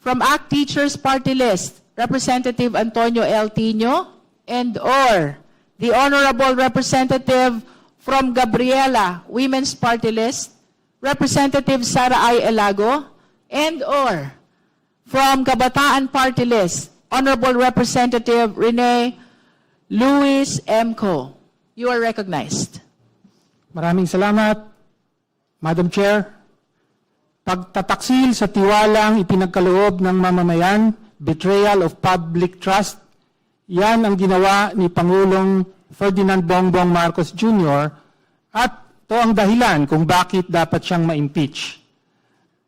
from ACT Teachers Party List, Representative Antonio L. Tino, and/or the Honorable Representative from Gabriela Women's Party List, Representative Sara I. Elago, and/or from Kabataan Party List, Honorable Representative Rene Luis M. Co. You are recognized. Maraming salamat, Madam Chair. Pagtataksil sa tiwalang ipinagkaloob ng mamamayan, betrayal of public trust, yan ang ginawa ni Pangulong Ferdinand Bongbong Marcos Jr. at ito ang dahilan kung bakit dapat siyang ma-impeach.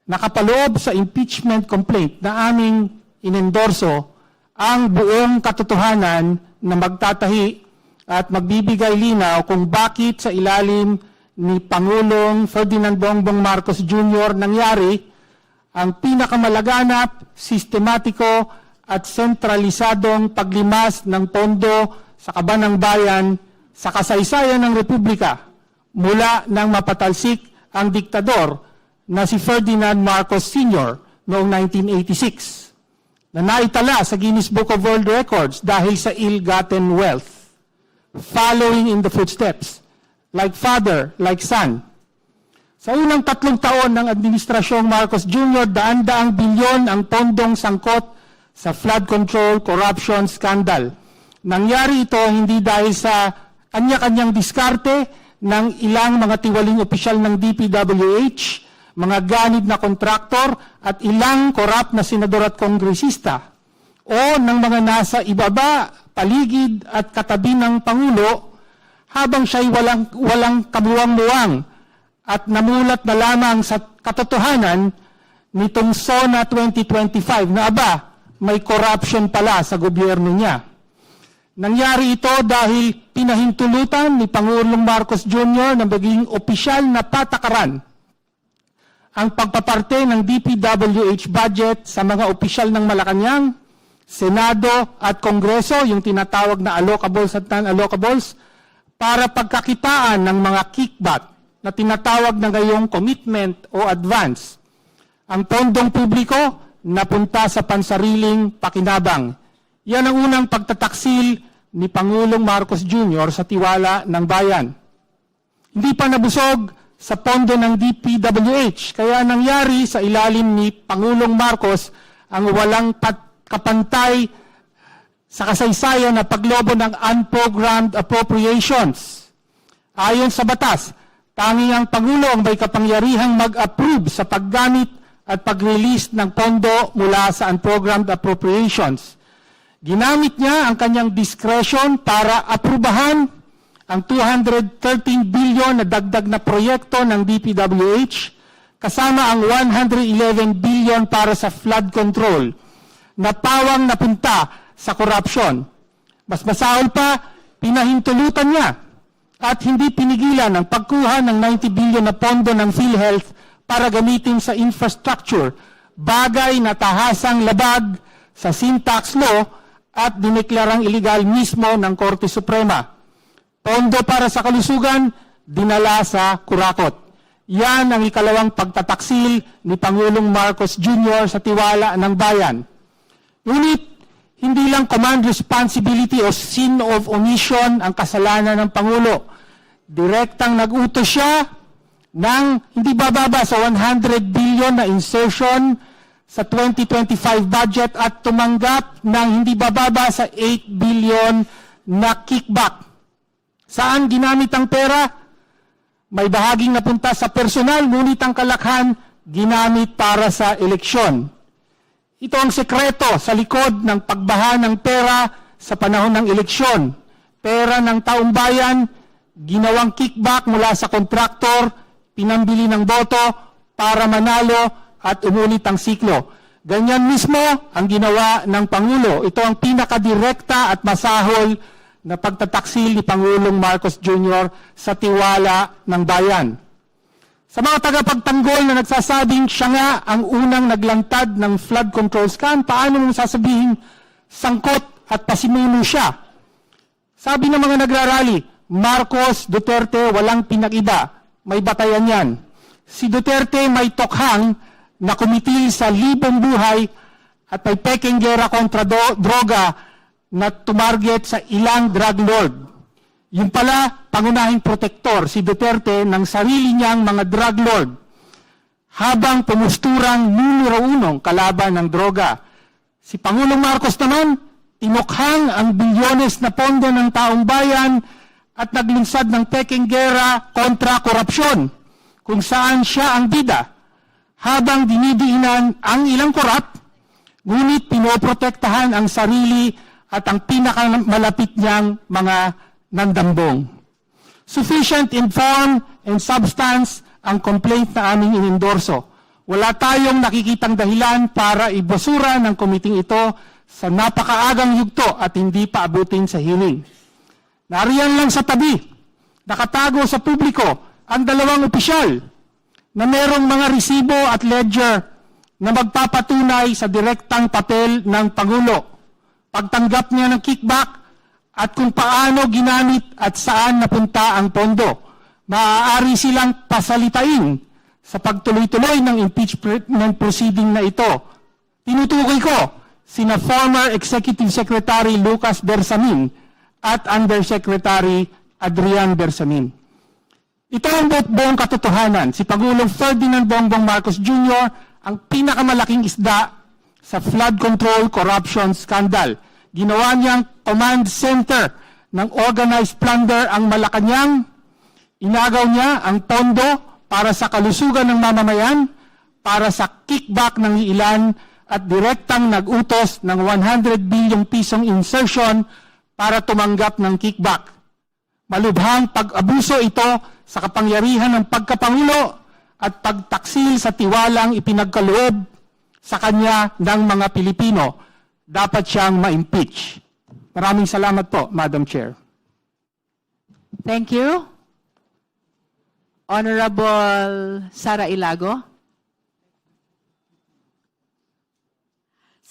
Nakapaloob sa impeachment complaint na aming inendorso ang buong katotohanan na magtatahi at magbibigay linaw kung bakit sa ilalim ni Pangulong Ferdinand Bongbong Marcos Jr. nangyari ang pinakamalaganap, sistematiko at sentralisadong paglimas ng pondo sa kaban ng bayan sa kasaysayan ng Republika mula nang mapatalsik ang diktador na si Ferdinand Marcos Sr. noong 1986 na naitala sa Guinness Book of World Records dahil sa ill-gotten wealth, following in the footsteps, like father, like son. Sa unang 3 taon ng Administrasyong Marcos Jr., daan-daang bilyon ang pondong sangkot sa flood control corruption scandal. Nangyari ito hindi dahil sa kanya-kanyang diskarte ng ilang mga tiwaling opisyal ng DPWH, mga ganid na kontraktor at ilang korap na senador at kongresista o ng mga nasa ibaba, paligid at katabi ng Pangulo habang siya'y walang kamuwang-muwang at namulat na lamang sa katotohanan nitong SONA 2025 na may corruption pala sa gobyerno niya. Nangyari ito dahil pinahintulutan ni Pangulong Marcos Jr. na maging opisyal na patakaran ang pagpaparte ng DPWH budget sa mga opisyal ng Malacanang, Senado at Kongreso, yung tinatawag na allocables at non-allocables, para pagkakitaan ng mga kickback na tinatawag na ngayong commitment o advance. Ang pondong publiko napunta sa pansariling pakinabang. Yan ang unang pagtataksil ni Pangulong Marcos Jr. sa tiwala ng bayan. Hindi pa nabusog sa pondo ng DPWH, kaya nangyari sa ilalim ni Pangulong Marcos ang walang kapantay sa kasaysayan na paglobo ng unprogrammed appropriations. Ayon sa batas, tanging ang Pangulo ang may kapangyarihang mag-approve sa paggamit at pag-release ng pondo mula sa unprogrammed appropriations. Ginamit niya ang kanyang discretion para aprubahan ang 213 billion na dagdag na proyekto ng DPWH kasama ang 111 billion para sa flood control na pawang napunta sa korupsyon. Mas masahol pa, pinahintulutan niya at hindi pinigilan ang pagkuha ng 90 billion na pondo ng PhilHealth para gamitin sa infrastructure, bagay na tahasang labag sa sin tax law at dineklarang iligal mismo ng Korte Suprema. Pondo para sa kalusugan, dinala sa kurakot. Yan ang ikalawang pagtataksil ni Pangulong Marcos Jr. sa tiwala ng bayan. Ngunit, hindi lang command responsibility o sin of omission ang kasalanan ng Pangulo. Direktang nag-utos siya ng hindi bababa sa 100 billion na insertion sa 2025 budget at tumanggap ng hindi bababa sa 8 billion na kickback. Saan ginamit ang pera? May bahaging napunta sa personal, ngunit ang kalakhan ginamit para sa eleksyon. Ito ang sekreto sa likod ng pagbaha ng pera sa panahon ng eleksyon. Pera ng taong bayan, ginawang kickback mula sa kontraktor, pinambili ng boto para manalo at umulit ang siklo. Ganyan mismo ang ginawa ng Pangulo. Ito ang pinakadirekta at masahol na pagtataksil ni Pangulong Marcos Jr. sa tiwala ng bayan. Sa mga tagapagtanggol na nagsasabing siya nga ang unang naglantad ng flood control scam, paano mong sasabihin sangkot at pasimuno siya? Sabi ng mga nagrarally, Marcos, Duterte, walang pinag-iba. May batayan yan. Si Duterte may tokhang na kumitil sa libong buhay at may pekeng gera kontra droga na tumarget sa ilang drug lord. Yung pala, pangunahing protektor, si Duterte, ng sarili niyang mga drug lord, habang pumusturang numero 1 kalaban ng droga. Si Pangulong Marcos naman, tinukhang ang bilyones na pondo ng taong bayan at naglunsad ng pekeng gera kontra korupsyon, kung saan siya ang bida, habang dinidiinan ang ilang korap, ngunit pinoprotektahan ang sarili at ang pinakamalapit niyang mga nandambong. Sufficient in form and substance ang complaint na aming inendorso. Wala tayong nakikitang dahilan para ibasura ng komiting ito sa napakaagang yugto at hindi pa abutin sa hearing. Nariyan lang sa tabi, nakatago sa publiko ang dalawang opisyal na merong mga resibo at ledger na magpapatunay sa direktang papel ng Pangulo, pagtanggap niya ng kickback at kung paano ginamit at saan napunta ang pondo. Maaari silang pasalitain sa pagtuloy-tuloy ng impeachment proceeding na ito. Tinutukoy ko sina former Executive Secretary Lucas Bersamin at Undersecretary Adrian Bersamin. Ito ang buong katotohanan. Si Pangulong Ferdinand Bongbong Marcos Jr. ang pinakamalaking isda sa flood control corruption scandal. Ginawa niyang command center ng organized plunder ang Malacanang. Inagaw niya ang pondo para sa kalusugan ng mamamayan, para sa kickback ng ilan at direktang nag-utos ng 100 bilyong pisong insertion para tumanggap ng kickback. Malubhang pag-abuso ito sa kapangyarihan ng pagkapangulo at pagtaksil sa tiwalang ipinagkaloob sa kanya ng mga Pilipino. Dapat siyang ma-impeach. Maraming salamat po, Madam Chair. Thank you. Honorable Sara Ilago.